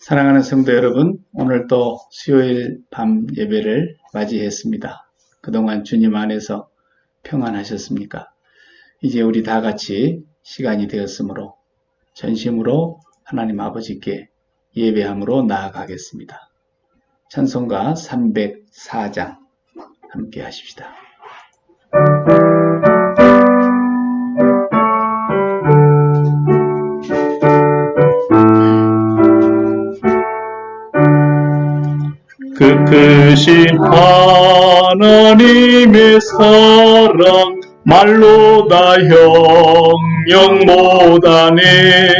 사랑하는 성도 여러분, 오늘 또 수요일 밤 예배를 맞이했습니다. 그동안 주님 안에서 평안하셨습니까? 이제 우리 다 같이 시간이 되었으므로 전심으로 하나님 아버지께 예배함으로 나아가겠습니다. 찬송가 304장 함께 하십시다. 그 크신 하나님의 사랑 말로 다 형용 못하네.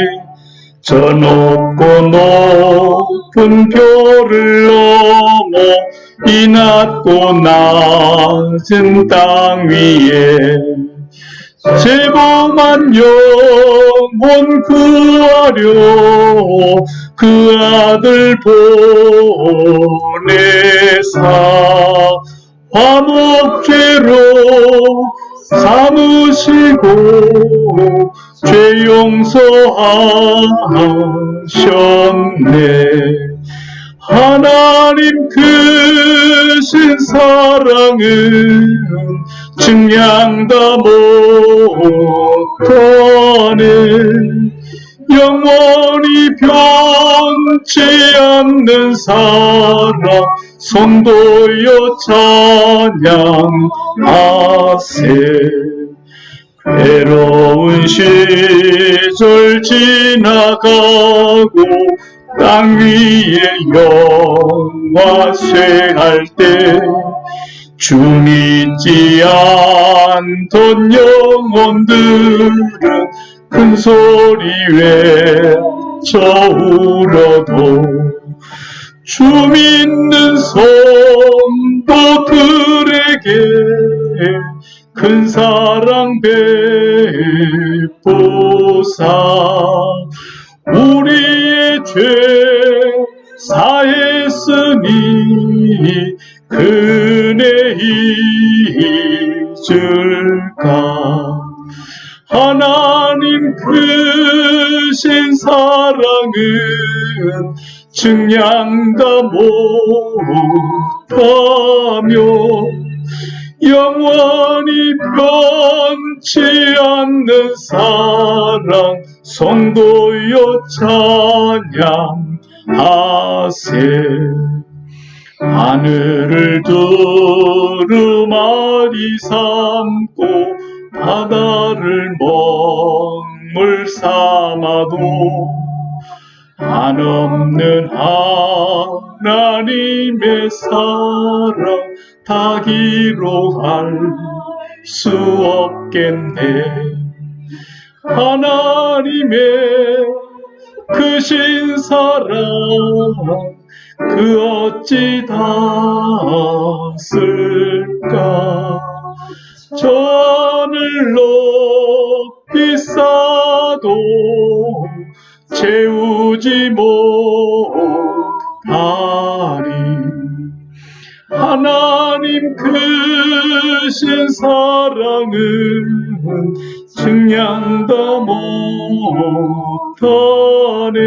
저 높고 높은 별을 넘어 이 낮고 낮은 땅 위에 죄범한 영혼 구하려 그 아들 보내사 화목죄로 삼으시고 죄 용서하셨네. 하나님 크신 사랑은 증량다 못하네. 영원히 변치 않는 사랑 성도여 찬양하세. 괴로운 시절 지나가고 땅 위에 영화쇠할 때 주 믿지 않던 영혼들은 큰 소리 외쳐 울어도 주 믿는 성도들에게 큰 사랑 베푸사 우리의 죄 사했으니 그네 잊을까. 하나님 크신 사랑은 증량다 못하며 영원히 변치 않는 사랑 성도여 찬양하세. 하늘을 두루마리 삼고 바다를 먹물 삼아도 한없는 하나님의 사랑 다 기록할 수 없겠네. 하나님의 크신 사랑 그 어찌 닿았을까. 전을 높이 쌓아도 채우지 못하리. 하나님 크신 사랑은 증량다 못하네.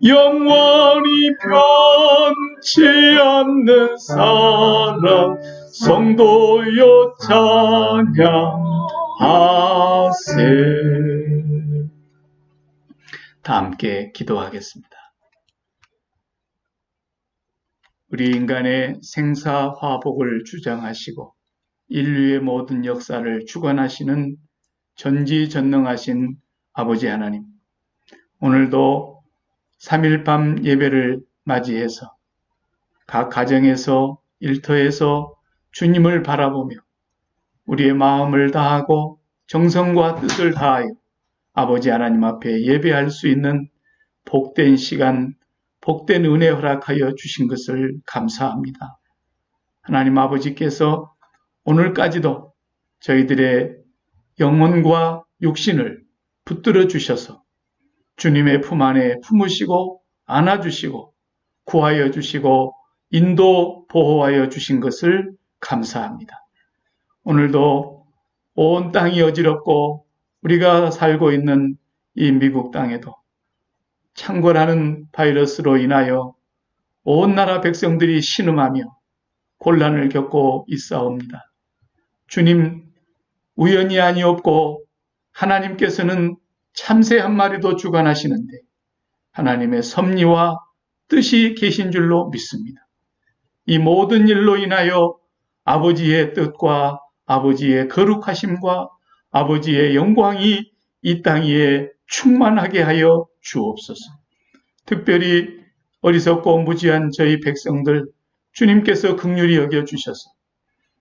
영원히 변치 않는 사랑 성도여 찬양하세. 다 함께 기도하겠습니다. 우리 인간의 생사화복을 주장하시고 인류의 모든 역사를 주관하시는 전지전능하신 아버지 하나님, 오늘도 3일 밤 예배를 맞이해서 각 가정에서 일터에서 주님을 바라보며 우리의 마음을 다하고 정성과 뜻을 다하여 아버지 하나님 앞에 예배할 수 있는 복된 시간, 복된 은혜 허락하여 주신 것을 감사합니다. 하나님 아버지께서 오늘까지도 저희들의 영혼과 육신을 붙들어 주셔서 주님의 품 안에 품으시고 안아주시고 구하여 주시고 인도 보호하여 주신 것을 감사합니다. 오늘도 온 땅이 어지럽고 우리가 살고 있는 이 미국 땅에도 창궐하는 바이러스로 인하여 온 나라 백성들이 신음하며 곤란을 겪고 있사옵니다. 주님, 우연이 아니었고 하나님께서는 참새 한 마리도 주관하시는데 하나님의 섭리와 뜻이 계신 줄로 믿습니다. 이 모든 일로 인하여 아버지의 뜻과 아버지의 거룩하심과 아버지의 영광이 이 땅 위에 충만하게 하여 주옵소서. 특별히 어리석고 무지한 저희 백성들 주님께서 긍휼히 여겨주셔서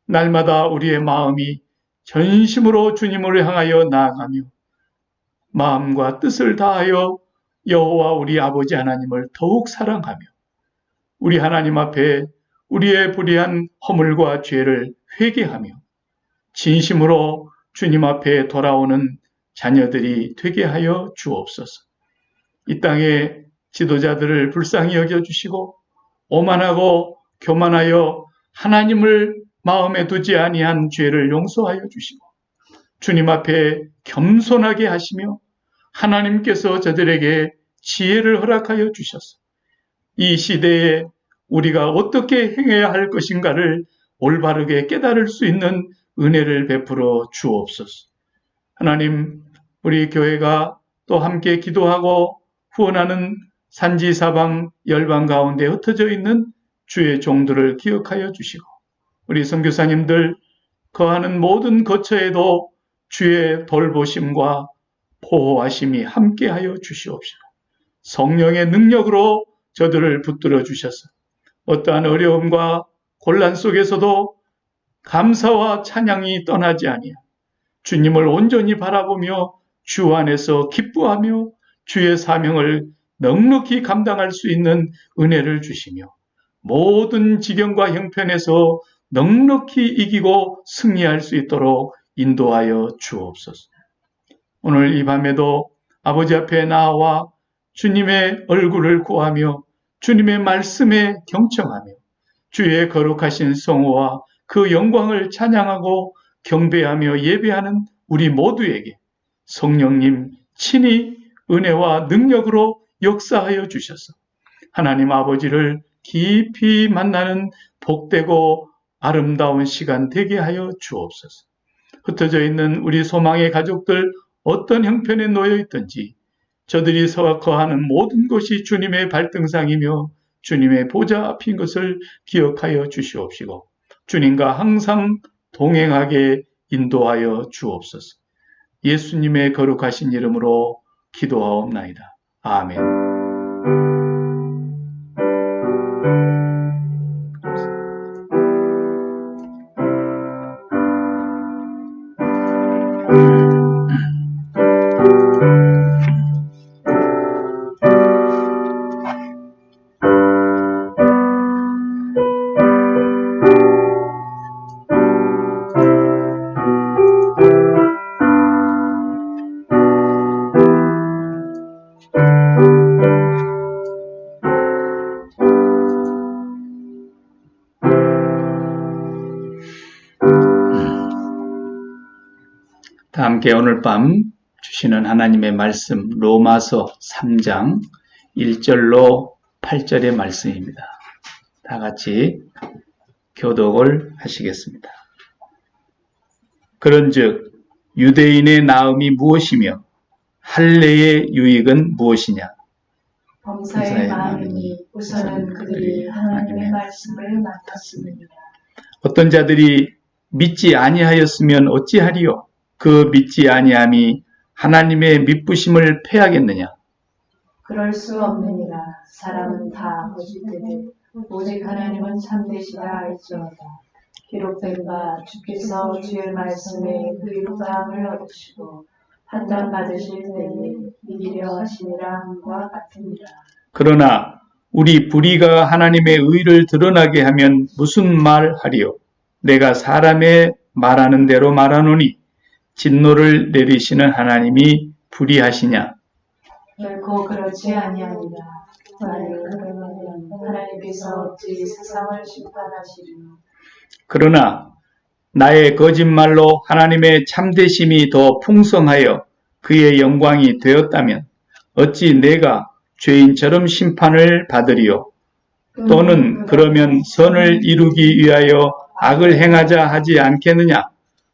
날마다 우리의 마음이 전심으로 주님을 향하여 나아가며 마음과 뜻을 다하여 여호와 우리 아버지 하나님을 더욱 사랑하며 우리 하나님 앞에 우리의 불의한 허물과 죄를 회개하며 진심으로 주님 앞에 돌아오는 자녀들이 되게 하여 주옵소서. 이 땅의 지도자들을 불쌍히 여겨주시고 오만하고 교만하여 하나님을 마음에 두지 아니한 죄를 용서하여 주시고 주님 앞에 겸손하게 하시며 하나님께서 저들에게 지혜를 허락하여 주셔서 이 시대에 우리가 어떻게 행해야 할 것인가를 올바르게 깨달을 수 있는 은혜를 베풀어 주옵소서. 하나님, 우리 교회가 또 함께 기도하고 후원하는 산지사방 열방 가운데 흩어져 있는 주의 종들을 기억하여 주시고 우리 선교사님들 거하는 모든 거처에도 주의 돌보심과 보호하심이 함께하여 주시옵시고 성령의 능력으로 저들을 붙들어 주셔서 어떠한 어려움과 곤란 속에서도 감사와 찬양이 떠나지 아니하 주님을 온전히 바라보며 주 안에서 기뻐하며 주의 사명을 넉넉히 감당할 수 있는 은혜를 주시며 모든 지경과 형편에서 넉넉히 이기고 승리할 수 있도록 인도하여 주옵소서. 오늘 이 밤에도 아버지 앞에 나와 주님의 얼굴을 구하며 주님의 말씀에 경청하며 주의 거룩하신 성호와 그 영광을 찬양하고 경배하며 예배하는 우리 모두에게 성령님 친히 은혜와 능력으로 역사하여 주셔서 하나님 아버지를 깊이 만나는 복되고 아름다운 시간 되게 하여 주옵소서. 흩어져 있는 우리 소망의 가족들 어떤 형편에 놓여 있든지 저들이 거하는 모든 것이 주님의 발등상이며 주님의 보좌 앞인 것을 기억하여 주시옵시고 주님과 항상 동행하게 인도하여 주옵소서. 예수님의 거룩하신 이름으로 기도하옵나이다. 아멘. 다 함께 오늘 밤 주시는 하나님의 말씀 로마서 3장 1절로 8절의 말씀입니다. 다 같이 교독을 하시겠습니다. 그런즉 유대인의 나음이 무엇이며 할례의 유익은 무엇이냐? 범사의 마음이니 우선은 그들이 하나님의 말씀을 맡았습니다. 어떤 자들이 믿지 아니하였으면 어찌하리요? 그 믿지 아니함이 하나님의 믿부심을 패하겠느냐? 그럴 수 없느니라. 사람은 다 거짓되되 오직 하나님은 참되시다 할지어다. 기록된 바 주께서 주의 말씀에 의롭다함을 얻으시고 판단 받으실 때에 이기려 하시니라 함과 같으니라. 그러나 우리 불의가 하나님의 의를 드러나게 하면 무슨 말하리요? 내가 사람의 말하는 대로 말하노니 진노를 내리시는 하나님이 불의하시냐? 결코 그렇지 아니하니라. 만일 그러면 하나님께서 어찌 세상을 심판하시리요? 그러나 나의 거짓말로 하나님의 참되심이 더 풍성하여 그의 영광이 되었다면 어찌 내가 죄인처럼 심판을 받으리요. 또는 그러면 선을 이루기 위하여 악을 행하자 하지 않겠느냐?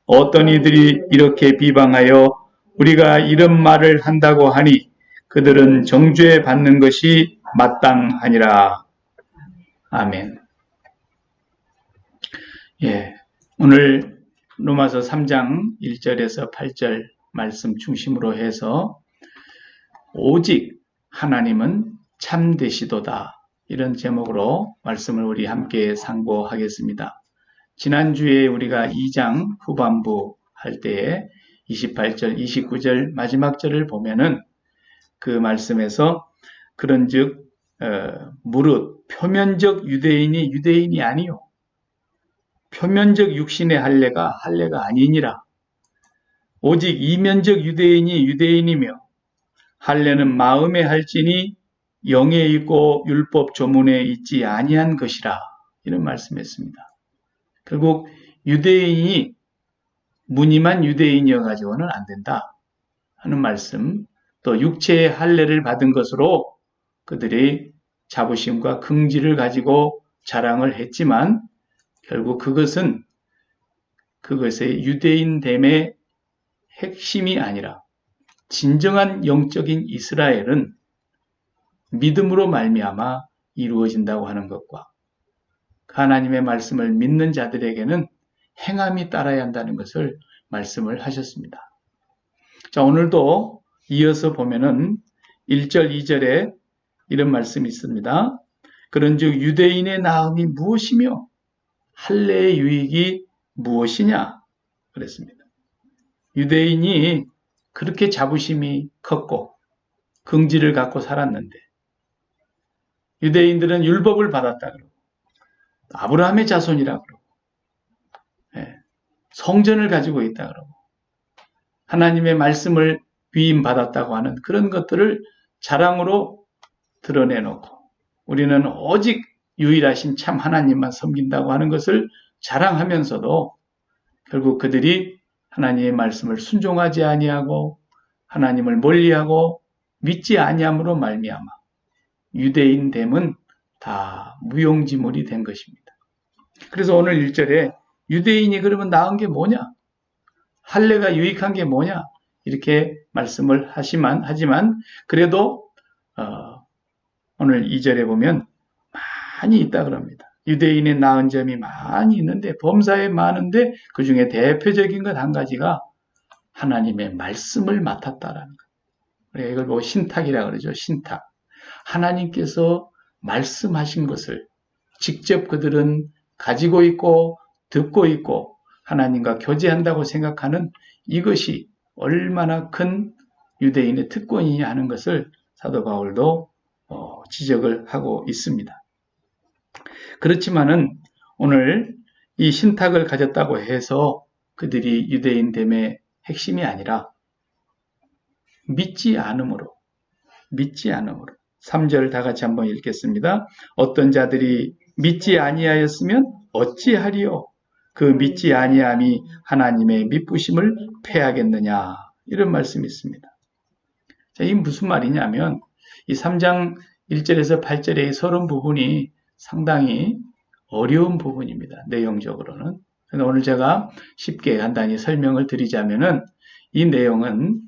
어떤 이들이 이렇게 비방하여 우리가 이런 말을 한다고 하니 그들은 정죄 받는 것이 마땅하니라. 아멘. 예, 오늘 로마서 3장 1절에서 8절 말씀 중심으로 해서 오직 하나님은 참되시도다. 이런 제목으로 말씀을 우리 함께 상고하겠습니다. 지난주에 우리가 2장 후반부 할 때에 28절, 29절 마지막 절을 보면은 그 말씀에서 그런즉 무릇 표면적 유대인이 아니요 표면적 육신의 할례가 아니니라. 오직 이면적 유대인이 유대인이며 할례는 마음에 할지니 영에 있고 율법 조문에 있지 아니한 것이라. 이런 말씀했습니다. 결국 유대인이 무늬만 유대인이어 가지고는 안 된다 하는 말씀, 또 육체의 할례를 받은 것으로 그들이 자부심과 긍지를 가지고 자랑을 했지만 결국 그것의 유대인됨의 핵심이 아니라 진정한 영적인 이스라엘은 믿음으로 말미암아 이루어진다고 하는 것과 하나님의 말씀을 믿는 자들에게는 행함이 따라야 한다는 것을 말씀을 하셨습니다. 자, 오늘도 이어서 보면은 1절, 2절에 이런 말씀이 있습니다. 그런즉 유대인의 나음이 무엇이며 할례의 유익이 무엇이냐? 그랬습니다. 유대인이 그렇게 자부심이 컸고 긍지를 갖고 살았는데 유대인들은 율법을 받았다 그러고 아브라함의 자손이라 그러고 성전을 가지고 있다 그러고 하나님의 말씀을 위임받았다고 하는 그런 것들을 자랑으로 드러내놓고 우리는 오직 유일하신 참 하나님만 섬긴다고 하는 것을 자랑하면서도 결국 그들이 하나님의 말씀을 순종하지 아니하고 하나님을 멀리하고 믿지 아니함으로 말미암아 유대인됨은 다 무용지물이 된 것입니다. 그래서 오늘 1절에 유대인이 그러면 나은 게 뭐냐? 할례가 유익한 게 뭐냐? 이렇게 말씀을 하지만 그래도 오늘 2절에 보면 많이 있다 그럽니다. 유대인의 나은 점이 많이 있는데 범사에 많은데 그 중에 대표적인 것 한 가지가 하나님의 말씀을 맡았다라는 것. 우리가 이걸 보고 신탁이라 그러죠. 신탁. 하나님께서 말씀하신 것을 직접 그들은 가지고 있고 듣고 있고 하나님과 교제한다고 생각하는 이것이 얼마나 큰 유대인의 특권이냐 하는 것을 사도 바울도 지적을 하고 있습니다. 그렇지만은 오늘 이 신탁을 가졌다고 해서 그들이 유대인됨의 핵심이 아니라 믿지 않음으로 3절 다 같이 한번 읽겠습니다. 어떤 자들이 믿지 아니하였으면 어찌하리요? 그 믿지 아니함이 하나님의 미쁘심을 패하겠느냐? 이런 말씀이 있습니다. 자, 이게 무슨 말이냐면 이 3장 1절에서 8절의 서론 부분이 상당히 어려운 부분입니다. 내용적으로는. 오늘 제가 쉽게 간단히 설명을 드리자면은 이 내용은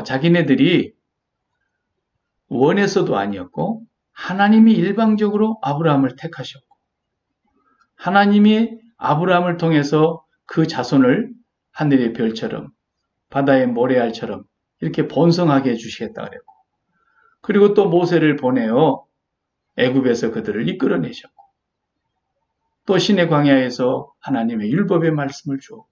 자기네들이 원해서도 아니었고 하나님이 일방적으로 아브라함을 택하셨고 하나님이 아브라함을 통해서 그 자손을 하늘의 별처럼 바다의 모래알처럼 이렇게 번성하게 해주시겠다 그랬고 그리고 또 모세를 보내어 애굽에서 그들을 이끌어내셨고 또 시내 광야에서 하나님의 율법의 말씀을 주었고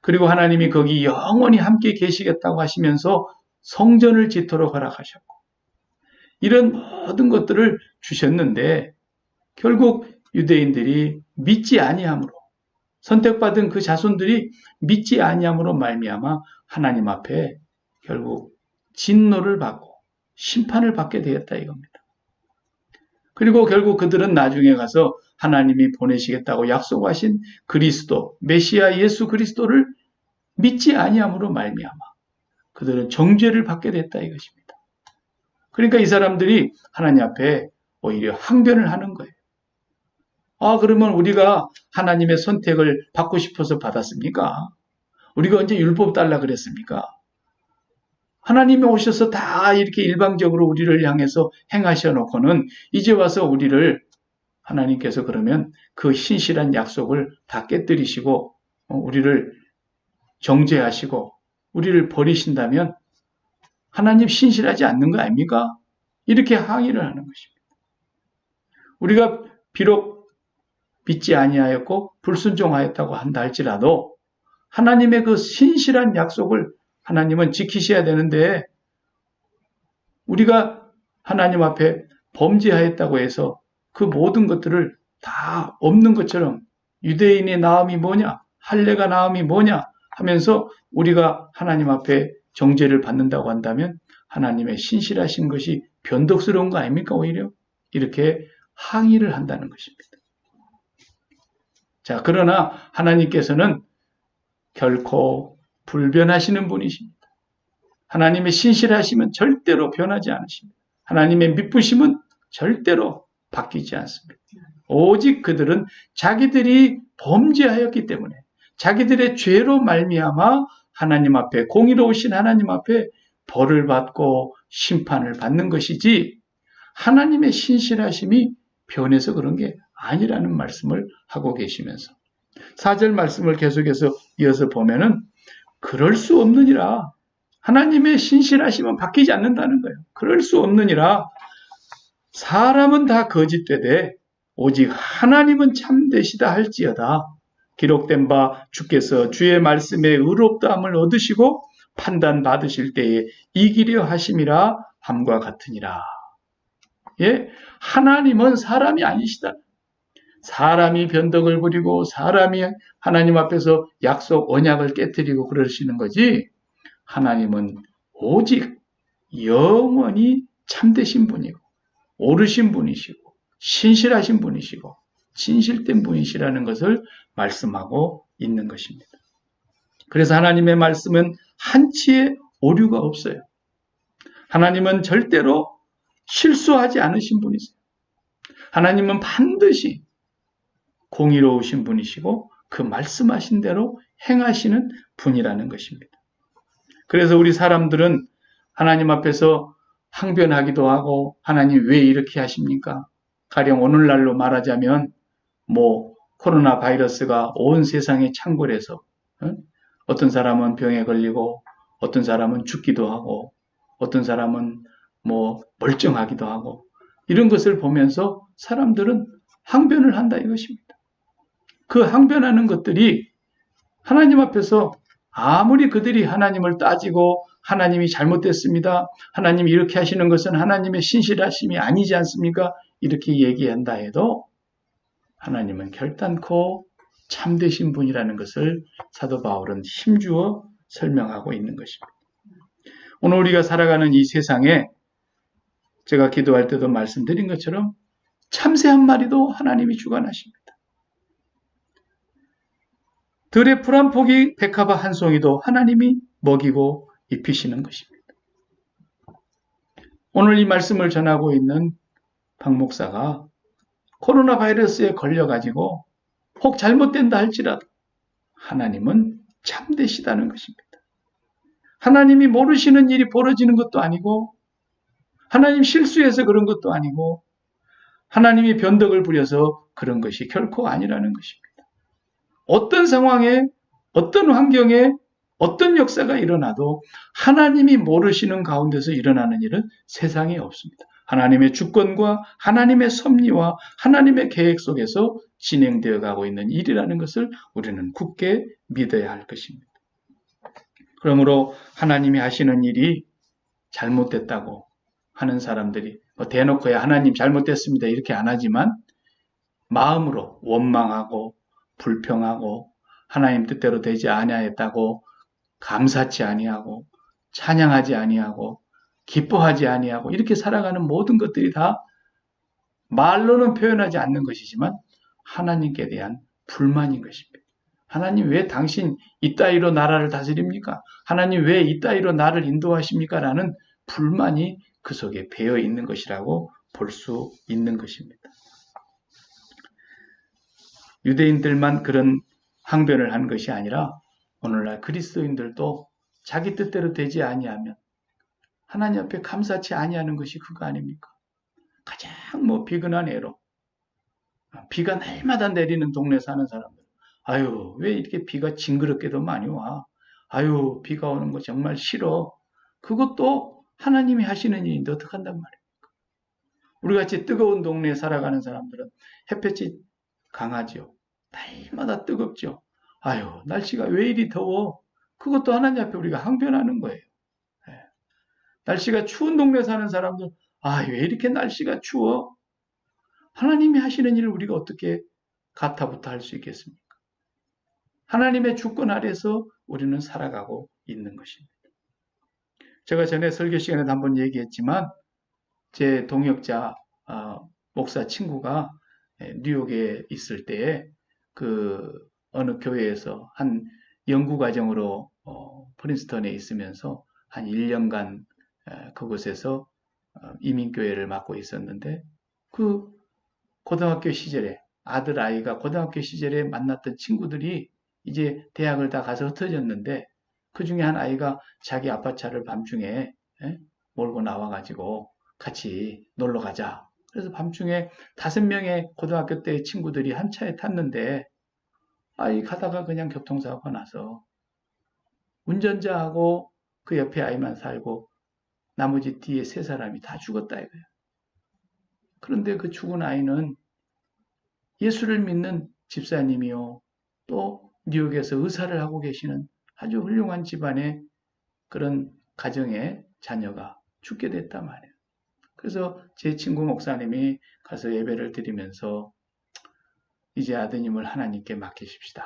그리고 하나님이 거기 영원히 함께 계시겠다고 하시면서 성전을 짓도록 허락하셨고 이런 모든 것들을 주셨는데 결국 유대인들이 믿지 아니함으로 선택받은 그 자손들이 믿지 아니함으로 말미암아 하나님 앞에 결국 진노를 받고 심판을 받게 되었다 이겁니다. 그리고 결국 그들은 나중에 가서 하나님이 보내시겠다고 약속하신 그리스도, 메시아 예수 그리스도를 믿지 아니함으로 말미암아 그들은 정죄를 받게 됐다 이것입니다. 그러니까 이 사람들이 하나님 앞에 오히려 항변을 하는 거예요. 그러면 우리가 하나님의 선택을 받고 싶어서 받았습니까? 우리가 언제 율법 달라 그랬습니까? 하나님이 오셔서 다 이렇게 일방적으로 우리를 향해서 행하셔 놓고는 이제 와서 우리를 하나님께서 그러면 그 신실한 약속을 다 깨뜨리시고 우리를 정죄하시고 우리를 버리신다면 하나님 신실하지 않는 거 아닙니까? 이렇게 항의를 하는 것입니다. 우리가 비록 믿지 아니하였고 불순종하였다고 한다 할지라도 하나님의 그 신실한 약속을 하나님은 지키셔야 되는데 우리가 하나님 앞에 범죄하였다고 해서 그 모든 것들을 다 없는 것처럼 유대인의 나음이 뭐냐, 할례가 나음이 뭐냐 하면서 우리가 하나님 앞에 정죄를 받는다고 한다면 하나님의 신실하신 것이 변덕스러운 거 아닙니까? 오히려 이렇게 항의를 한다는 것입니다. 자, 그러나 하나님께서는 결코 불변하시는 분이십니다. 하나님의 신실하심은 절대로 변하지 않으십니다. 하나님의 미쁘심은 절대로 바뀌지 않습니다. 오직 그들은 자기들이 범죄하였기 때문에 자기들의 죄로 말미암아 하나님 앞에 공의로우신 하나님 앞에 벌을 받고 심판을 받는 것이지 하나님의 신실하심이 변해서 그런 게 아니라는 말씀을 하고 계시면서 4절 말씀을 계속해서 이어서 보면은 그럴 수 없느니라. 하나님의 신실하심은 바뀌지 않는다는 거예요. 그럴 수 없느니라. 사람은 다 거짓되되 오직 하나님은 참되시다 할지어다. 기록된 바 주께서 주의 말씀에 의롭다함을 얻으시고 판단 받으실 때에 이기려 하심이라 함과 같으니라. 예, 하나님은 사람이 아니시다. 사람이 변덕을 부리고 사람이 하나님 앞에서 약속 언약을 깨뜨리고 그러시는 거지 하나님은 오직 영원히 참되신 분이고 옳으신 분이시고 신실하신 분이시고 진실된 분이시라는 것을 말씀하고 있는 것입니다. 그래서 하나님의 말씀은 한치의 오류가 없어요. 하나님은 절대로 실수하지 않으신 분이세요. 하나님은 반드시 공의로우신 분이시고 그 말씀하신 대로 행하시는 분이라는 것입니다. 그래서 우리 사람들은 하나님 앞에서 항변하기도 하고 하나님 왜 이렇게 하십니까? 가령 오늘날로 말하자면 코로나 바이러스가 온 세상에 창궐해서 어떤 사람은 병에 걸리고 어떤 사람은 죽기도 하고 어떤 사람은 멀쩡하기도 하고 이런 것을 보면서 사람들은 항변을 한다 이것입니다. 그 항변하는 것들이 하나님 앞에서 아무리 그들이 하나님을 따지고 하나님이 잘못됐습니다. 하나님이 이렇게 하시는 것은 하나님의 신실하심이 아니지 않습니까? 이렇게 얘기한다 해도 하나님은 결단코 참되신 분이라는 것을 사도 바울은 힘주어 설명하고 있는 것입니다. 오늘 우리가 살아가는 이 세상에 제가 기도할 때도 말씀드린 것처럼 참새 한 마리도 하나님이 주관하십니다. 들의 풀 한 포기 백합화 한 송이도 하나님이 먹이고 입히시는 것입니다. 오늘 이 말씀을 전하고 있는 박 목사가 코로나 바이러스에 걸려가지고 혹 잘못된다 할지라도 하나님은 참되시다는 것입니다. 하나님이 모르시는 일이 벌어지는 것도 아니고 하나님 실수해서 그런 것도 아니고 하나님이 변덕을 부려서 그런 것이 결코 아니라는 것입니다. 어떤 상황에 어떤 환경에 어떤 역사가 일어나도 하나님이 모르시는 가운데서 일어나는 일은 세상에 없습니다. 하나님의 주권과 하나님의 섭리와 하나님의 계획 속에서 진행되어 가고 있는 일이라는 것을 우리는 굳게 믿어야 할 것입니다. 그러므로 하나님이 하시는 일이 잘못됐다고 하는 사람들이 대놓고야 하나님 잘못됐습니다 이렇게 안 하지만 마음으로 원망하고 불평하고 하나님 뜻대로 되지 아니하였다고 감사치 아니하고 찬양하지 아니하고 기뻐하지 아니하고 이렇게 살아가는 모든 것들이 다 말로는 표현하지 않는 것이지만 하나님께 대한 불만인 것입니다. 하나님 왜 당신 이따위로 나라를 다스립니까? 하나님 왜 이따위로 나를 인도하십니까? 라는 불만이 그 속에 배어 있는 것이라고 볼 수 있는 것입니다. 유대인들만 그런 항변을 한 것이 아니라 오늘날 그리스도인들도 자기 뜻대로 되지 아니하면 하나님 앞에 감사치 아니하는 것이 그거 아닙니까? 가장 비근한 애로 비가 날마다 내리는 동네 사는 사람들, 아유 왜 이렇게 비가 징그럽게도 많이 와? 아유 비가 오는 거 정말 싫어. 그것도 하나님이 하시는 일인데 어떡한단 말입니까? 우리같이 뜨거운 동네에 살아가는 사람들은 햇볕이 강하죠. 날마다 뜨겁죠. 아유 날씨가 왜 이리 더워? 그것도 하나님 앞에 우리가 항변하는 거예요. 네. 날씨가 추운 동네 사는 사람들, 아 왜 이렇게 날씨가 추워? 하나님이 하시는 일을 우리가 어떻게 가타부타 할 수 있겠습니까? 하나님의 주권 아래서 우리는 살아가고 있는 것입니다. 제가 전에 설교 시간에도 한번 얘기했지만 제 동역자 목사 친구가 뉴욕에 있을 때에 그 어느 교회에서 한 연구과정으로 프린스턴에 있으면서 한 1년간 그곳에서 이민교회를 맡고 있었는데 그 고등학교 시절에 아들 아이가 고등학교 시절에 만났던 친구들이 이제 대학을 다 가서 흩어졌는데 그 중에 한 아이가 자기 아빠차를 밤중에 몰고 나와가지고 같이 놀러 가자. 그래서 밤중에 5명의 고등학교 때 친구들이 한 차에 탔는데 아이 가다가 그냥 교통사고가 나서 운전자하고 그 옆에 아이만 살고 나머지 뒤에 3사람이 다 죽었다 이거예요. 그런데 그 죽은 아이는 예수를 믿는 집사님이요. 또 뉴욕에서 의사를 하고 계시는 아주 훌륭한 집안의 그런 가정의 자녀가 죽게 됐단 말이에요. 그래서 제 친구 목사님이 가서 예배를 드리면서 이제 아드님을 하나님께 맡기십시다.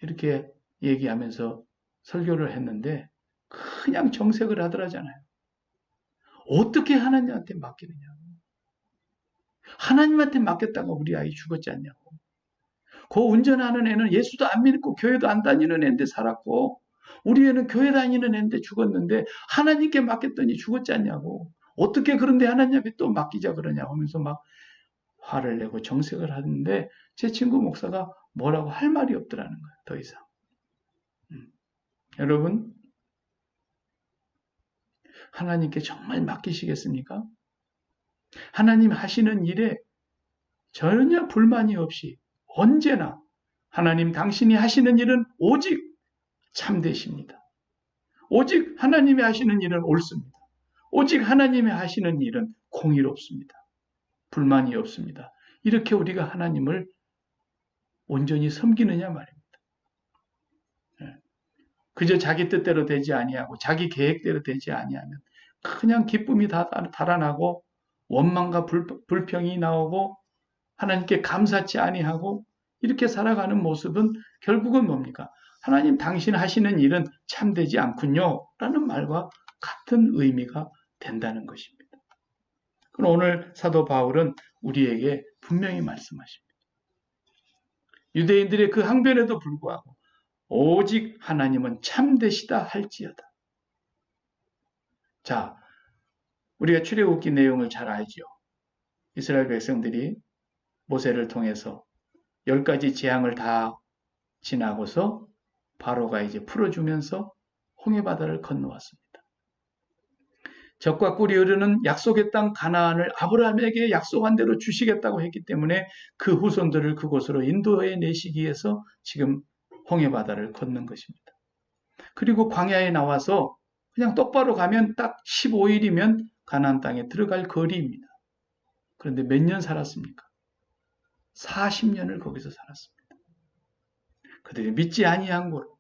이렇게 얘기하면서 설교를 했는데 그냥 정색을 하더라잖아요. 어떻게 하나님한테 맡기느냐고. 하나님한테 맡겼다가 우리 아이 죽었지 않냐고. 그 운전하는 애는 예수도 안 믿고 교회도 안 다니는 애인데 살았고 우리 애는 교회 다니는 애인데 죽었는데 하나님께 맡겼더니 죽었지 않냐고. 어떻게 그런데 하나님 앞에 또 맡기자 그러냐고 하면서 막 화를 내고 정색을 하는데 제 친구 목사가 뭐라고 할 말이 없더라는 거예요. 더 이상. 여러분 하나님께 정말 맡기시겠습니까? 하나님 하시는 일에 전혀 불만이 없이 언제나 하나님 당신이 하시는 일은 오직 참되십니다. 오직 하나님이 하시는 일은 옳습니다. 오직 하나님이 하시는 일은 공의롭습니다. 불만이 없습니다. 이렇게 우리가 하나님을 온전히 섬기느냐 말입니다. 그저 자기 뜻대로 되지 아니하고 자기 계획대로 되지 아니하면 그냥 기쁨이 다 달아나고 원망과 불평이 나오고 하나님께 감사치 아니하고 이렇게 살아가는 모습은 결국은 뭡니까? 하나님 당신 하시는 일은 참되지 않군요 라는 말과 같은 의미가 된다는 것입니다. 그럼 오늘 사도 바울은 우리에게 분명히 말씀하십니다. 유대인들의 그 항변에도 불구하고 오직 하나님은 참되시다 할지어다. 자, 우리가 출애굽기 내용을 잘 알죠. 이스라엘 백성들이 모세를 통해서 10가지 재앙을 다 지나고서 바로가 이제 풀어주면서 홍해바다를 건너왔습니다. 젖과 꿀이 흐르는 약속의 땅 가나안을 아브라함에게 약속한 대로 주시겠다고 했기 때문에 그 후손들을 그곳으로 인도해 내시기 위해서 지금 홍해바다를 걷는 것입니다. 그리고 광야에 나와서 그냥 똑바로 가면 딱 15일이면 가나안 땅에 들어갈 거리입니다. 그런데 몇 년 살았습니까? 40년을 거기서 살았습니다. 그들이 믿지 아니한 거로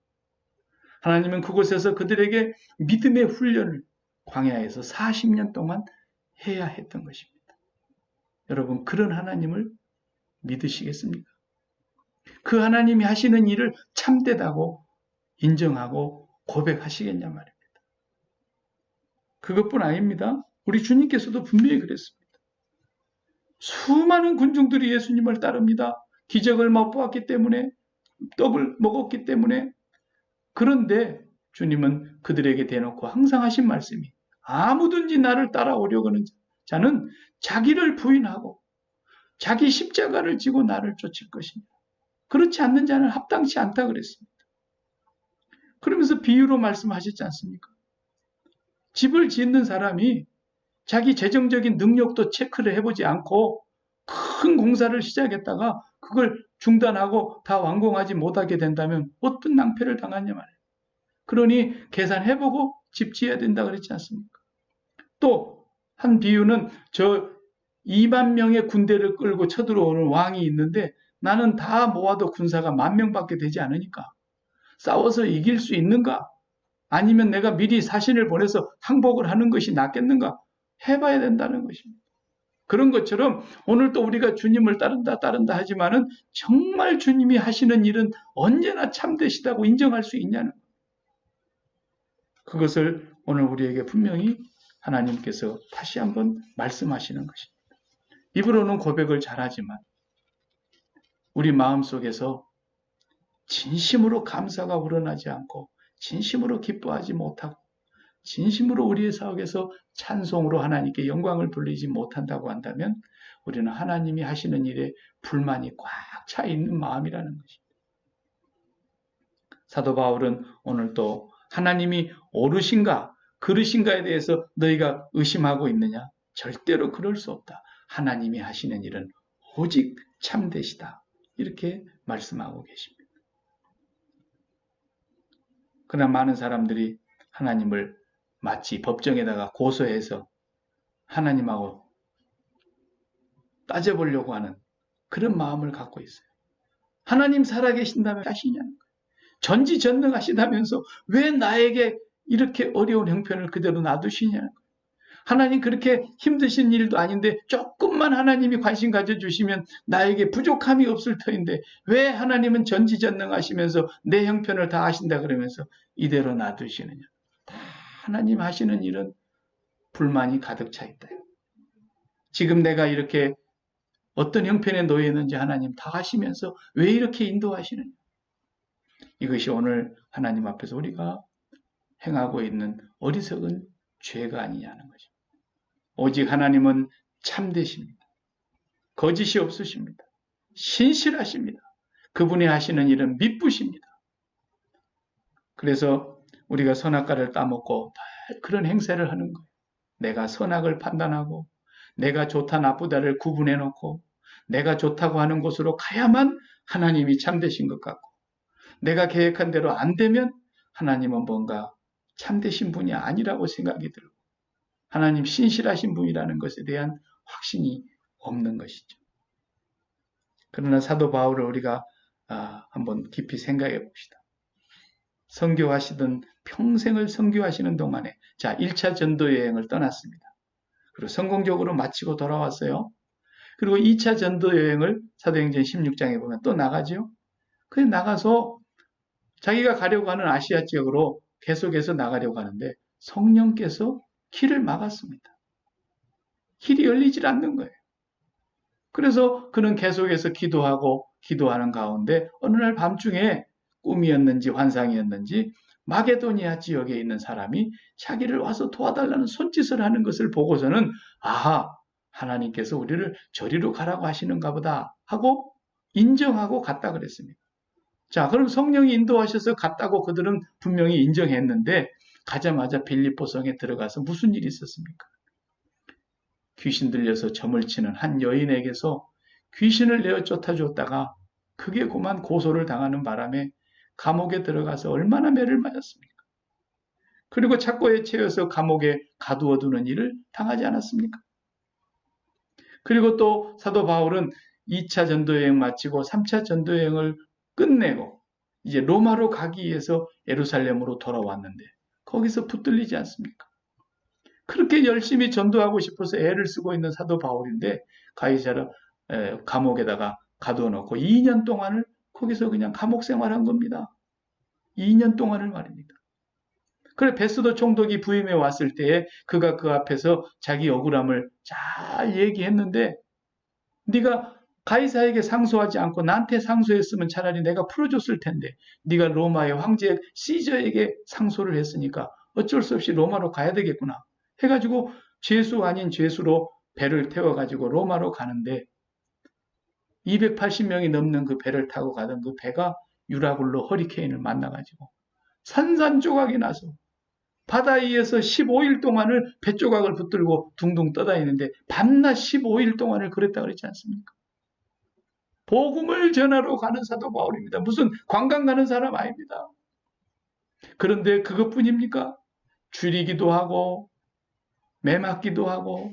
하나님은 그곳에서 그들에게 믿음의 훈련을 광야에서 40년 동안 해야 했던 것입니다. 여러분 그런 하나님을 믿으시겠습니까? 그 하나님이 하시는 일을 참되다고 인정하고 고백하시겠냐 말입니다. 그것뿐 아닙니다. 우리 주님께서도 분명히 그랬습니다. 수많은 군중들이 예수님을 따릅니다. 기적을 맛보았기 때문에 떡을 먹었기 때문에 그런데 주님은 그들에게 대놓고 항상 하신 말씀이 아무든지 나를 따라오려고 하는 자는 자기를 부인하고 자기 십자가를 지고 나를 쫓을 것입니다. 그렇지 않는 자는 합당치 않다 그랬습니다. 그러면서 비유로 말씀하셨지 않습니까? 집을 짓는 사람이 자기 재정적인 능력도 체크를 해보지 않고 큰 공사를 시작했다가 그걸 중단하고 다 완공하지 못하게 된다면 어떤 낭패를 당하냐 말이에요. 그러니 계산해보고 집 지어야 된다 그랬지 않습니까? 또 한 비유는 저 2만 명의 군대를 끌고 쳐들어오는 왕이 있는데 나는 다 모아도 군사가 10,000명밖에 되지 않으니까 싸워서 이길 수 있는가? 아니면 내가 미리 사신을 보내서 항복을 하는 것이 낫겠는가? 해봐야 된다는 것입니다. 그런 것처럼 오늘 또 우리가 주님을 따른다 하지만은 정말 주님이 하시는 일은 언제나 참되시다고 인정할 수 있냐는 거예요. 그것을 오늘 우리에게 분명히 하나님께서 다시 한번 말씀하시는 것입니다. 입으로는 고백을 잘하지만 우리 마음속에서 진심으로 감사가 우러나지 않고 진심으로 기뻐하지 못하고 진심으로 우리의 사역에서 찬송으로 하나님께 영광을 돌리지 못한다고 한다면 우리는 하나님이 하시는 일에 불만이 꽉 차 있는 마음이라는 것입니다. 사도 바울은 오늘 또 하나님이 옳으신가 그르신가에 대해서 너희가 의심하고 있느냐? 절대로 그럴 수 없다. 하나님이 하시는 일은 오직 참되시다. 이렇게 말씀하고 계십니다. 그러나 많은 사람들이 하나님을 마치 법정에다가 고소해서 하나님하고 따져보려고 하는 그런 마음을 갖고 있어요. 하나님 살아계신다면 하시냐는 거예요. 전지전능하시다면서 왜 나에게 이렇게 어려운 형편을 그대로 놔두시냐는 거예요. 하나님 그렇게 힘드신 일도 아닌데 조금만 하나님이 관심 가져주시면 나에게 부족함이 없을 터인데 왜 하나님은 전지전능하시면서 내 형편을 다 아신다 그러면서 이대로 놔두시느냐. 다 하나님 하시는 일은 불만이 가득 차 있다. 지금 내가 이렇게 어떤 형편에 놓여 있는지 하나님 다 아시면서 왜 이렇게 인도하시느냐. 이것이 오늘 하나님 앞에서 우리가 행하고 있는 어리석은 죄가 아니냐는 것입니다. 오직 하나님은 참되십니다. 거짓이 없으십니다. 신실하십니다. 그분이 하시는 일은 미쁘십니다. 그래서 우리가 선악과를 따먹고 그런 행세를 하는 거예요. 내가 선악을 판단하고 내가 좋다 나쁘다를 구분해 놓고 내가 좋다고 하는 곳으로 가야만 하나님이 참되신 것 같고 내가 계획한 대로 안 되면 하나님은 뭔가 참되신 분이 아니라고 생각이 들고 하나님 신실하신 분이라는 것에 대한 확신이 없는 것이죠. 그러나 사도 바울을 우리가 한번 깊이 생각해 봅시다. 선교하시던 평생을 선교하시는 동안에 1차 전도 여행을 떠났습니다. 그리고 성공적으로 마치고 돌아왔어요. 그리고 2차 전도 여행을 사도행전 16장에 보면 또 나가죠. 그래서 나가서 자기가 가려고 하는 아시아 지역으로 계속해서 나가려고 하는데 성령께서 길을 막았습니다. 길이 열리질 않는 거예요. 그래서 그는 계속해서 기도하는 가운데 어느 날 밤중에 꿈이었는지 환상이었는지 마게도니아 지역에 있는 사람이 자기를 와서 도와달라는 손짓을 하는 것을 보고서는 하나님께서 우리를 저리로 가라고 하시는가 보다 하고 인정하고 갔다 그랬습니다. 그럼 성령이 인도하셔서 갔다고 그들은 분명히 인정했는데 가자마자 빌립보성에 들어가서 무슨 일이 있었습니까? 귀신 들려서 점을 치는 한 여인에게서 귀신을 내어 쫓아줬다가 그게 그만 고소를 당하는 바람에 감옥에 들어가서 얼마나 매를 맞았습니까? 그리고 착고에 채여서 감옥에 가두어두는 일을 당하지 않았습니까? 그리고 또 사도 바울은 2차 전도여행 마치고 3차 전도여행을 끝내고 이제 로마로 가기 위해서 예루살렘으로 돌아왔는데 거기서 붙들리지 않습니까? 그렇게 열심히 전도하고 싶어서 애를 쓰고 있는 사도 바울인데 가이사랴 감옥에다가 가둬놓고 2년 동안을 거기서 그냥 감옥 생활한 겁니다. 2년 동안을 말입니다. 그래 베스도 총독이 부임해 왔을 때에 그가 그 앞에서 자기 억울함을 잘 얘기했는데 네가 가이사에게 상소하지 않고 나한테 상소했으면 차라리 내가 풀어줬을 텐데 네가 로마의 황제 시저에게 상소를 했으니까 어쩔 수 없이 로마로 가야 되겠구나 해가지고 죄수 아닌 죄수로 배를 태워가지고 로마로 가는데 280명이 넘는 그 배를 타고 가던 그 배가 유라굴로 허리케인을 만나가지고 산산조각이 나서 바다 위에서 15일 동안을 배 조각을 붙들고 둥둥 떠다니는데 밤낮 15일 동안을 그랬다 그랬지 않습니까? 복음을 전하러 가는 사도 바울입니다. 무슨 관광 가는 사람 아닙니다. 그런데 그것뿐입니까? 줄이기도 하고 매 맞기도 하고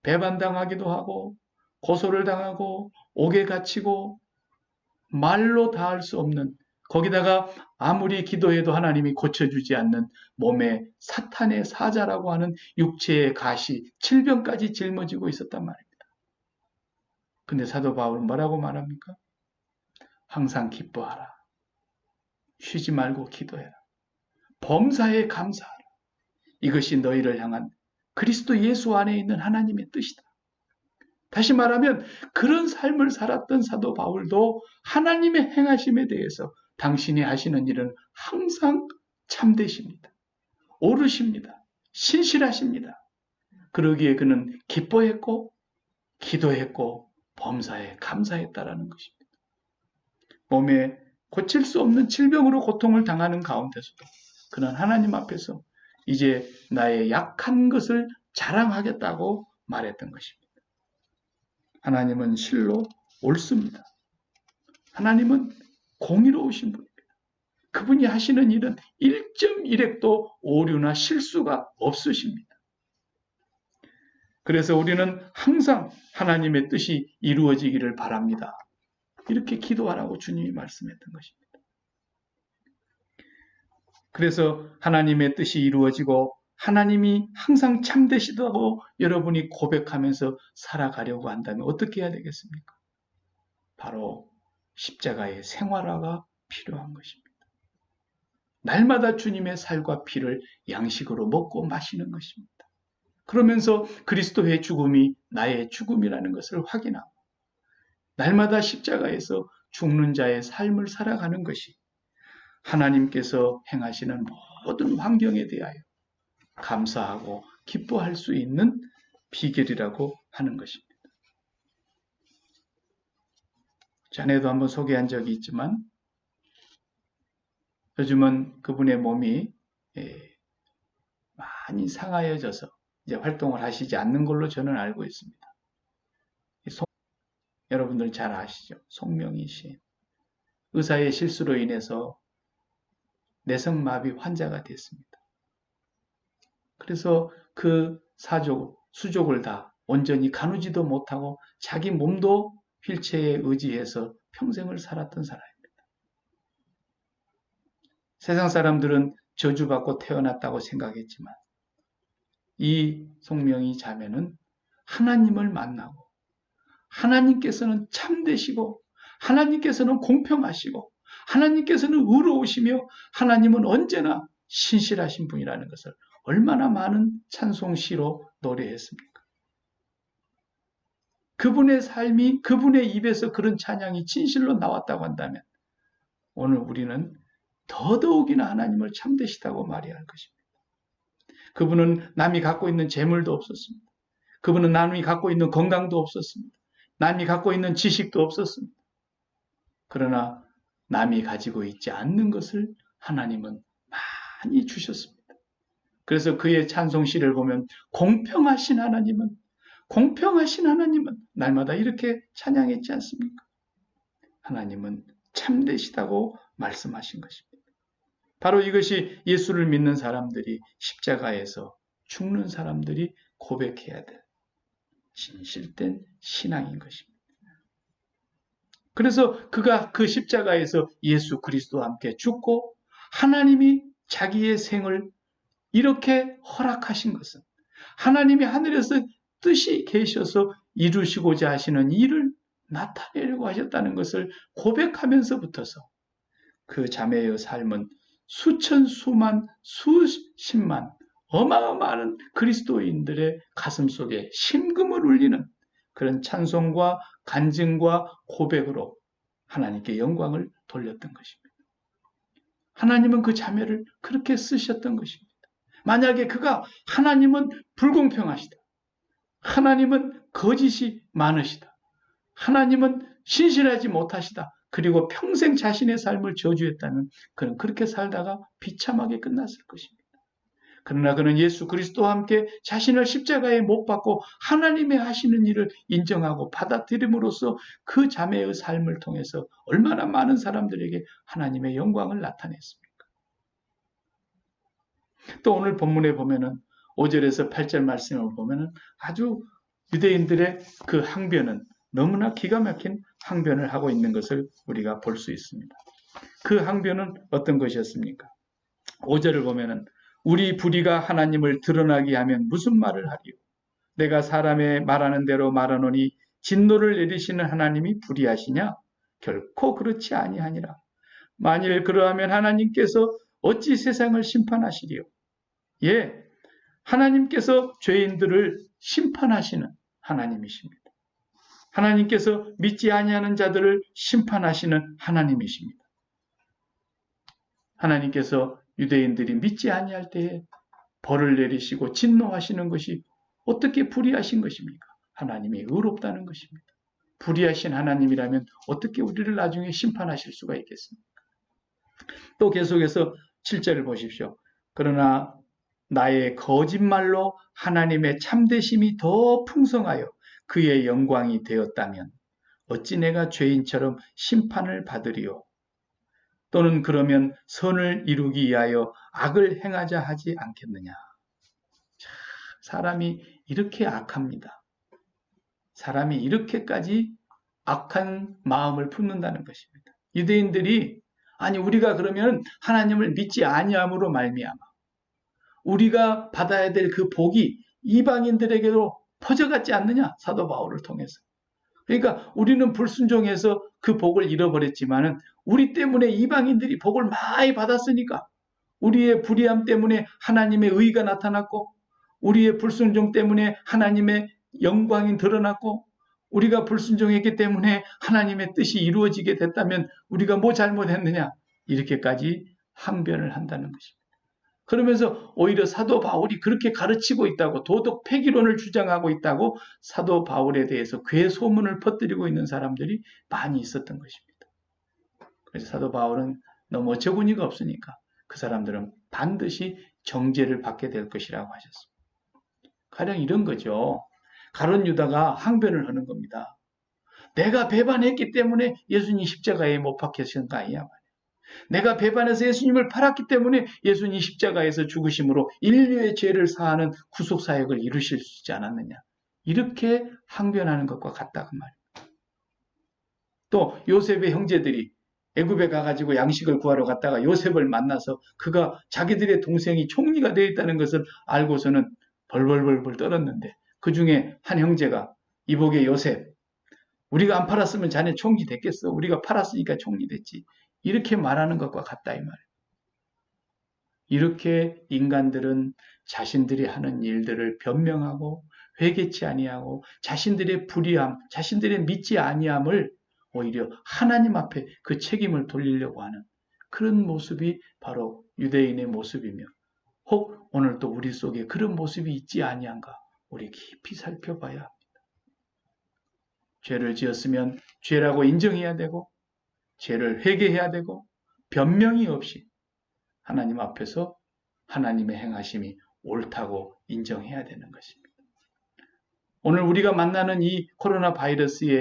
배반당하기도 하고 고소를 당하고 옥에 갇히고 말로 다 할 수 없는, 거기다가 아무리 기도해도 하나님이 고쳐주지 않는 몸에 사탄의 사자라고 하는 육체의 가시, 질병까지 짊어지고 있었단 말입니다. 근데 사도 바울은 뭐라고 말합니까? 항상 기뻐하라. 쉬지 말고 기도해라. 범사에 감사하라. 이것이 너희를 향한 그리스도 예수 안에 있는 하나님의 뜻이다. 다시 말하면 그런 삶을 살았던 사도 바울도 하나님의 행하심에 대해서 당신이 하시는 일은 항상 참되십니다. 옳으십니다. 신실하십니다. 그러기에 그는 기뻐했고 기도했고 범사에 감사했다라는 것입니다. 몸에 고칠 수 없는 질병으로 고통을 당하는 가운데서도 그는 하나님 앞에서 이제 나의 약한 것을 자랑하겠다고 말했던 것입니다. 하나님은 실로 옳습니다. 하나님은 공의로우신 분입니다. 그분이 하시는 일은 1.1핵도 오류나 실수가 없으십니다. 그래서 우리는 항상 하나님의 뜻이 이루어지기를 바랍니다. 이렇게 기도하라고 주님이 말씀했던 것입니다. 그래서 하나님의 뜻이 이루어지고 하나님이 항상 참되시다고 여러분이 고백하면서 살아가려고 한다면 어떻게 해야 되겠습니까? 바로 십자가의 생활화가 필요한 것입니다. 날마다 주님의 살과 피를 양식으로 먹고 마시는 것입니다. 그러면서 그리스도의 죽음이 나의 죽음이라는 것을 확인하고 날마다 십자가에서 죽는 자의 삶을 살아가는 것이 하나님께서 행하시는 모든 환경에 대하여 감사하고 기뻐할 수 있는 비결이라고 하는 것입니다. 전에도 한번 소개한 적이 있지만 요즘은 그분의 몸이 많이 상하여져서 이제 활동을 하시지 않는 걸로 저는 알고 있습니다. 여러분들 잘 아시죠? 송명희 씨. 의사의 실수로 인해서 내성마비 환자가 됐습니다. 그래서 그 수족을 다 온전히 가누지도 못하고 자기 몸도 휠체어에 의지해서 평생을 살았던 사람입니다. 세상 사람들은 저주받고 태어났다고 생각했지만 이 송명희 자매는 하나님을 만나고 하나님께서는 참되시고 하나님께서는 공평하시고 하나님께서는 의로우시며 하나님은 언제나 신실하신 분이라는 것을 얼마나 많은 찬송시로 노래했습니까? 그분의 삶이 그분의 입에서 그런 찬양이 진실로 나왔다고 한다면 오늘 우리는 더더욱이나 하나님을 참되시다고 말해야 할 것입니다. 그분은 남이 갖고 있는 재물도 없었습니다. 그분은 남이 갖고 있는 건강도 없었습니다. 남이 갖고 있는 지식도 없었습니다. 그러나 남이 가지고 있지 않는 것을 하나님은 많이 주셨습니다. 그래서 그의 찬송시를 보면 공평하신 하나님은 날마다 이렇게 찬양했지 않습니까? 하나님은 참되시다고 말씀하신 것입니다. 바로 이것이 예수를 믿는 사람들이 십자가에서 죽는 사람들이 고백해야 될 진실된 신앙인 것입니다. 그래서 그가 그 십자가에서 예수 그리스도와 함께 죽고 하나님이 자기의 생을 이렇게 허락하신 것은 하나님이 하늘에서 뜻이 계셔서 이루시고자 하시는 일을 나타내려고 하셨다는 것을 고백하면서부터서 그 자매의 삶은 수천, 수만, 수십만 어마어마한 그리스도인들의 가슴 속에 심금을 울리는 그런 찬송과 간증과 고백으로 하나님께 영광을 돌렸던 것입니다. 하나님은 그 자매를 그렇게 쓰셨던 것입니다. 만약에 그가 하나님은 불공평하시다. 하나님은 거짓이 많으시다. 하나님은 신실하지 못하시다. 그리고 평생 자신의 삶을 저주했다면 그는 그렇게 살다가 비참하게 끝났을 것입니다. 그러나 그는 예수 그리스도와 함께 자신을 십자가에 못 박고 하나님의 하시는 일을 인정하고 받아들임으로써 그 자매의 삶을 통해서 얼마나 많은 사람들에게 하나님의 영광을 나타냈습니까? 또 오늘 본문에 보면은 5절에서 8절 말씀을 보면은 아주 유대인들의 그 항변은 너무나 기가 막힌 항변을 하고 있는 것을 우리가 볼 수 있습니다. 그 항변은 어떤 것이었습니까? 5절을 보면은 우리 불의가 하나님을 드러나게 하면 무슨 말을 하리요? 내가 사람의 말하는 대로 말하노니 진노를 내리시는 하나님이 불의하시냐? 결코 그렇지 아니하니라. 만일 그러하면 하나님께서 어찌 세상을 심판하시리요? 예, 하나님께서 죄인들을 심판하시는 하나님이십니다. 하나님께서 믿지 아니하는 자들을 심판하시는 하나님이십니다. 하나님께서 유대인들이 믿지 아니할 때에 벌을 내리시고 진노하시는 것이 어떻게 불의하신 것입니까? 하나님이 의롭다는 것입니다. 불의하신 하나님이라면 어떻게 우리를 나중에 심판하실 수가 있겠습니까? 또 계속해서 7절을 보십시오. 그러나 나의 거짓말로 하나님의 참되심이 더 풍성하여 그의 영광이 되었다면 어찌 내가 죄인처럼 심판을 받으리요? 또는 그러면 선을 이루기 위하여 악을 행하자 하지 않겠느냐? 사람이 이렇게 악합니다. 사람이 이렇게까지 악한 마음을 품는다는 것입니다. 유대인들이 아니 우리가 그러면 하나님을 믿지 아니함으로 말미암아 우리가 받아야 될 그 복이 이방인들에게도 퍼져갔지 않느냐? 사도 바울을 통해서. 그러니까 우리는 불순종해서 그 복을 잃어버렸지만은 우리 때문에 이방인들이 복을 많이 받았으니까 우리의 불의함 때문에 하나님의 의가 나타났고 우리의 불순종 때문에 하나님의 영광이 드러났고 우리가 불순종했기 때문에 하나님의 뜻이 이루어지게 됐다면 우리가 뭐 잘못했느냐? 이렇게까지 항변을 한다는 것입니다. 그러면서 오히려 사도 바울이 그렇게 가르치고 있다고 도덕 폐기론을 주장하고 있다고 사도 바울에 대해서 괴소문을 퍼뜨리고 있는 사람들이 많이 있었던 것입니다. 그래서 사도 바울은 너무 어처구니가 없으니까 그 사람들은 반드시 정죄를 받게 될 것이라고 하셨습니다. 가령 이런 거죠. 가룟 유다가 항변을 하는 겁니다. 내가 배반했기 때문에 예수님 십자가에 못 박히신 거 아니냐 말이야. 내가 배반해서 예수님을 팔았기 때문에 예수님 십자가에서 죽으심으로 인류의 죄를 사하는 구속사역을 이루실 수 있지 않았느냐. 이렇게 항변하는 것과 같다고 말입니다. 또 요셉의 형제들이 애굽에 가가지고 양식을 구하러 갔다가 요셉을 만나서 그가 자기들의 동생이 총리가 되어 있다는 것을 알고서는 벌벌벌벌 떨었는데 그 중에 한 형제가 이복의 요셉, 우리가 안 팔았으면 자네 총리 됐겠어. 우리가 팔았으니까 총리 됐지. 이렇게 말하는 것과 같다 이 말이에요. 이렇게 인간들은 자신들이 하는 일들을 변명하고 회개치 아니하고 자신들의 불의함, 자신들의 믿지 아니함을 오히려 하나님 앞에 그 책임을 돌리려고 하는 그런 모습이 바로 유대인의 모습이며 혹 오늘 또 우리 속에 그런 모습이 있지 아니한가 우리 깊이 살펴봐야 합니다. 죄를 지었으면 죄라고 인정해야 되고 죄를 회개해야 되고 변명이 없이 하나님 앞에서 하나님의 행하심이 옳다고 인정해야 되는 것입니다. 오늘 우리가 만나는 이 코로나 바이러스의